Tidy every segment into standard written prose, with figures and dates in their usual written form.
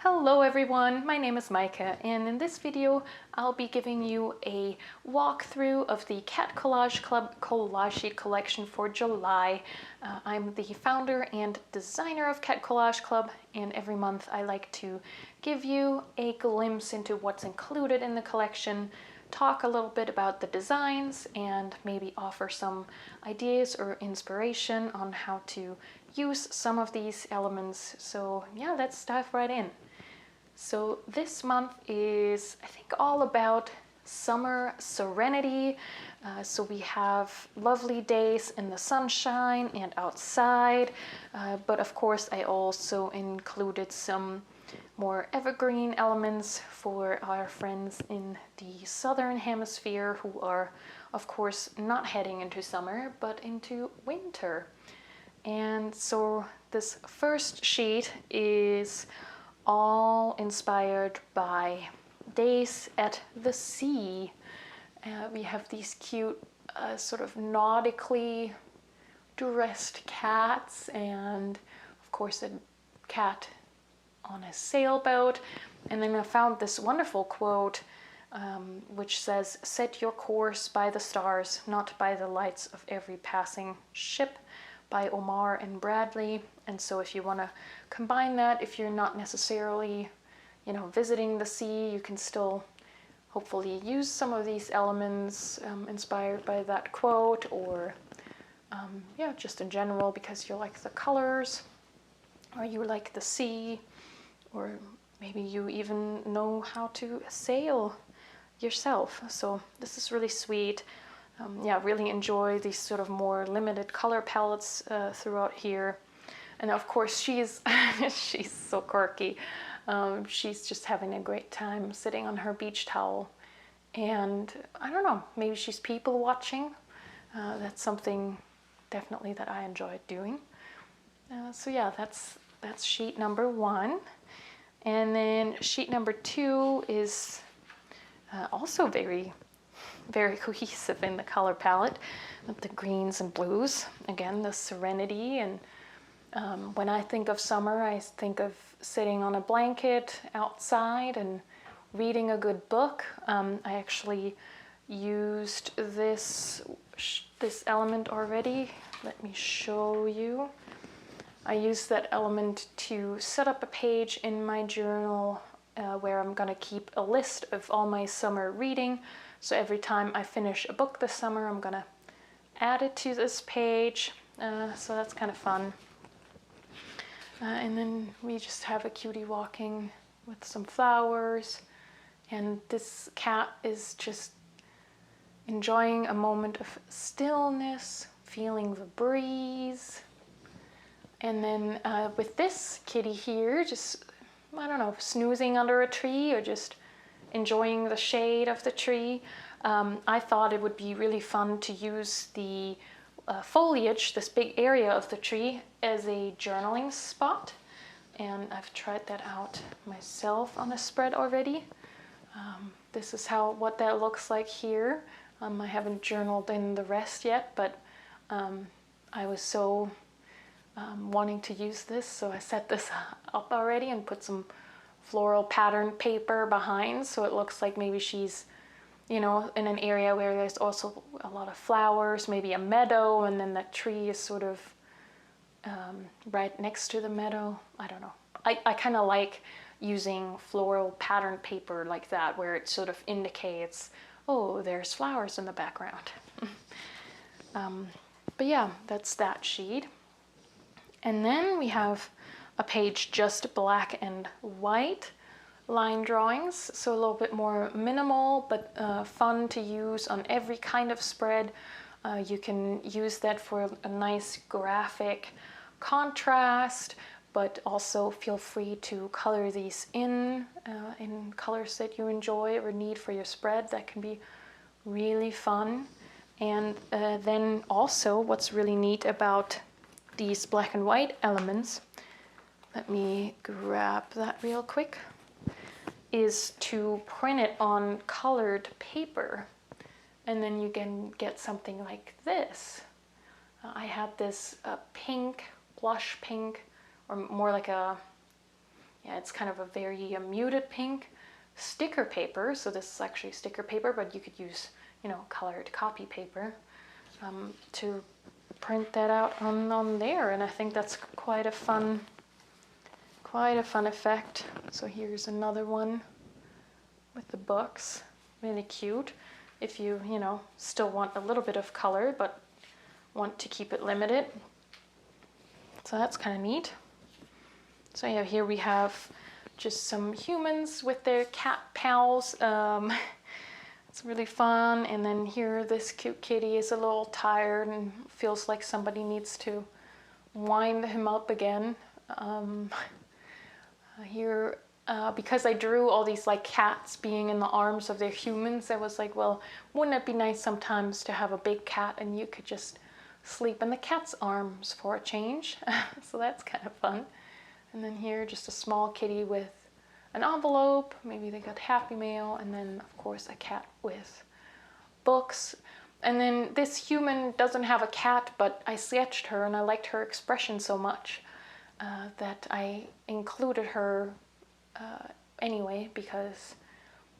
Hello everyone, my name is Micah, and in this video I'll be giving you a walkthrough of the Cat Collage Club collage sheet collection for July. I'm the founder and designer of Cat Collage Club, and every month I like to give you a glimpse into what's included in the collection, talk a little bit about the designs, and maybe offer some ideas or inspiration on how to use some of these elements. So yeah, let's dive right in. So this month is, I think, all about summer serenity. So we have lovely days in the sunshine and outside, but of course I also included some more evergreen elements for our friends in the southern hemisphere who are, of course, not heading into summer but into winter. And so this first sheet is all inspired by days at the sea. We have these cute sort of nautically dressed cats, and of course a cat on a sailboat. And then I found this wonderful quote which says, "Set your course by the stars, not by the lights of every passing ship," by Omar and Bradley. And so if you want to combine that, if you're not necessarily, visiting the sea, you can still hopefully use some of these elements inspired by that quote, or just in general because you like the colors, or you like the sea, or maybe you even know how to sail yourself. So this is really sweet. Really enjoy these sort of more limited color palettes throughout here. And of course she's she's so quirky. She's just having a great time sitting on her beach towel, and I don't know, maybe she's people watching. That's something definitely that I enjoy doing. So yeah, that's sheet number 1. And then sheet number 2 is also very cohesive in the color palette, with the greens and blues. Again, the serenity. And when I think of summer, I think of sitting on a blanket outside and reading a good book. I actually used this element already. Let me show you. I used that element to set up a page in my journal where I'm going to keep a list of all my summer reading. So every time I finish a book this summer, I'm going to add it to this page. So that's kind of fun. And then we just have a cutie walking with some flowers. And this cat is just enjoying a moment of stillness, feeling the breeze. And then with this kitty here, just, I don't know, snoozing under a tree or just enjoying the shade of the tree. I thought it would be really fun to use the foliage, this big area of the tree, as a journaling spot. And I've tried that out myself on a spread already. This is what that looks like here. I haven't journaled in the rest yet, but I was so wanting to use this, so I set this up already and put some floral pattern paper behind, so it looks like maybe she's, in an area where there's also a lot of flowers, maybe a meadow, and then that tree is sort of right next to the meadow. I don't know. I kind of like using floral pattern paper like that, where it sort of indicates, oh, there's flowers in the background. But yeah, that's that sheet. And then we have a page just black and white line drawings, so a little bit more minimal, but fun to use on every kind of spread. You can use that for a nice graphic contrast, but also feel free to color these in colors that you enjoy or need for your spread. That can be really fun. And then also what's really neat about these black and white elements, let me grab that real quick, is to print it on colored paper, and then you can get something like this. I had this pink, blush pink, or more like a yeah, it's kind of a very muted pink sticker paper. So this is actually sticker paper, but you could use, you know, colored copy paper to print that out on there. And I think that's quite a fun effect. So here's another one with the books, really cute. If you know, still want a little bit of color, but want to keep it limited. So that's kind of neat. So yeah, here we have just some humans with their cat pals. It's really fun. And then here, this cute kitty is a little tired and feels like somebody needs to wind him up again. Here, because I drew all these like cats being in the arms of their humans, I was like, well, wouldn't it be nice sometimes to have a big cat and you could just sleep in the cat's arms for a change? So that's kind of fun. And then here, just a small kitty with an envelope. Maybe they got Happy Mail. And then, of course, a cat with books. And then this human doesn't have a cat, but I sketched her and I liked her expression so much that I included her anyway, because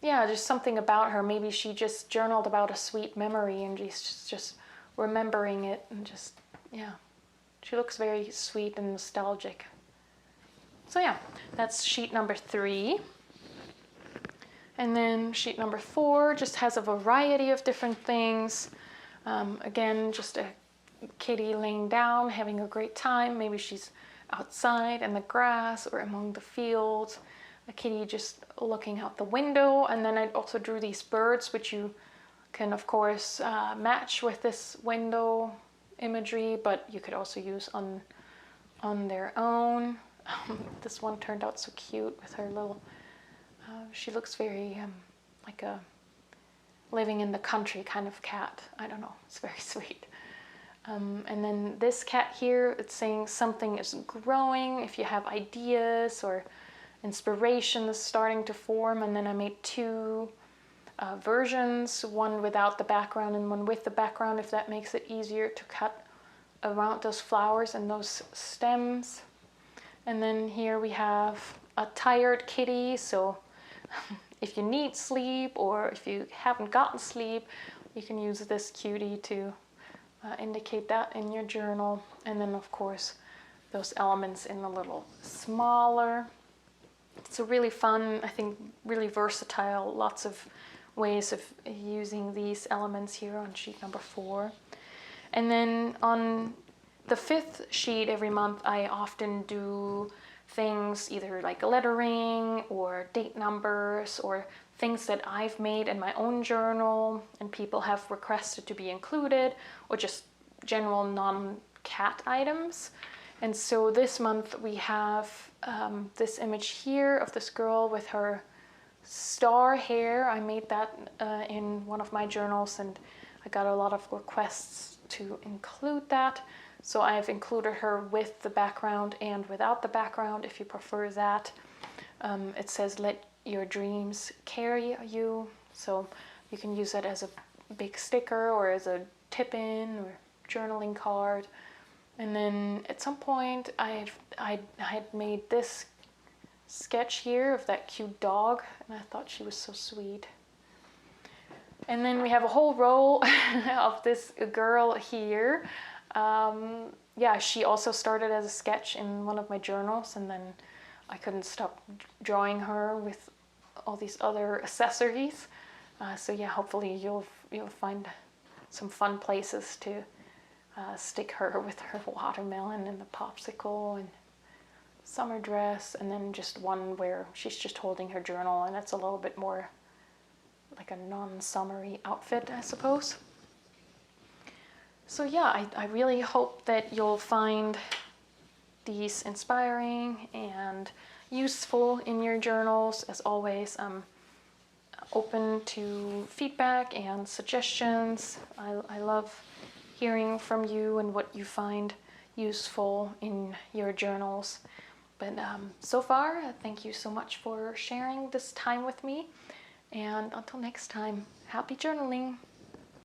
yeah, there's something about her. Maybe she just journaled about a sweet memory and she's just remembering it, and just, yeah, she looks very sweet and nostalgic. So yeah, that's sheet number 3. And then sheet number 4 just has a variety of different things. Again, just a kitty laying down, having a great time. Maybe she's outside in the grass or among the fields. A kitty just looking out the window. And then I also drew these birds, which you can, of course, match with this window imagery, but you could also use on their own. This one turned out so cute with her little, she looks very like a living in the country kind of cat. I don't know, it's very sweet. And then this cat here, it's saying something is growing, if you have ideas or inspirations starting to form. And then I made 2 versions, one without the background and one with the background, if that makes it easier to cut around those flowers and those stems. And then here we have a tired kitty. So if you need sleep or if you haven't gotten sleep, you can use this cutie to indicate that in your journal. And then, of course, those elements in a little smaller. It's a really fun, I think, really versatile, lots of ways of using these elements here on sheet number 4. And then on the 5th sheet every month, I often do things either like lettering or date numbers or things that I've made in my own journal and people have requested to be included, or just general non-cat items. And so this month we have this image here of this girl with her star hair. I made that in one of my journals and I got a lot of requests to include that. So I've included her with the background and without the background, if you prefer that. It says, "Let your dreams carry you." So you can use it as a big sticker or as a tip-in or journaling card. And then at some point, I had made this sketch here of that cute dog, and I thought she was so sweet. And then we have a whole row of this girl here. Yeah, she also started as a sketch in one of my journals, and then I couldn't stop drawing her with all these other accessories. So yeah, hopefully you'll find some fun places to stick her with her watermelon and the popsicle and summer dress, and then just one where she's just holding her journal, and it's a little bit more like a non-summery outfit, I suppose. So yeah, I really hope that you'll find these inspiring and useful in your journals. As always, I'm open to feedback and suggestions. I love hearing from you and what you find useful in your journals. But so far, thank you so much for sharing this time with me. And until next time, happy journaling!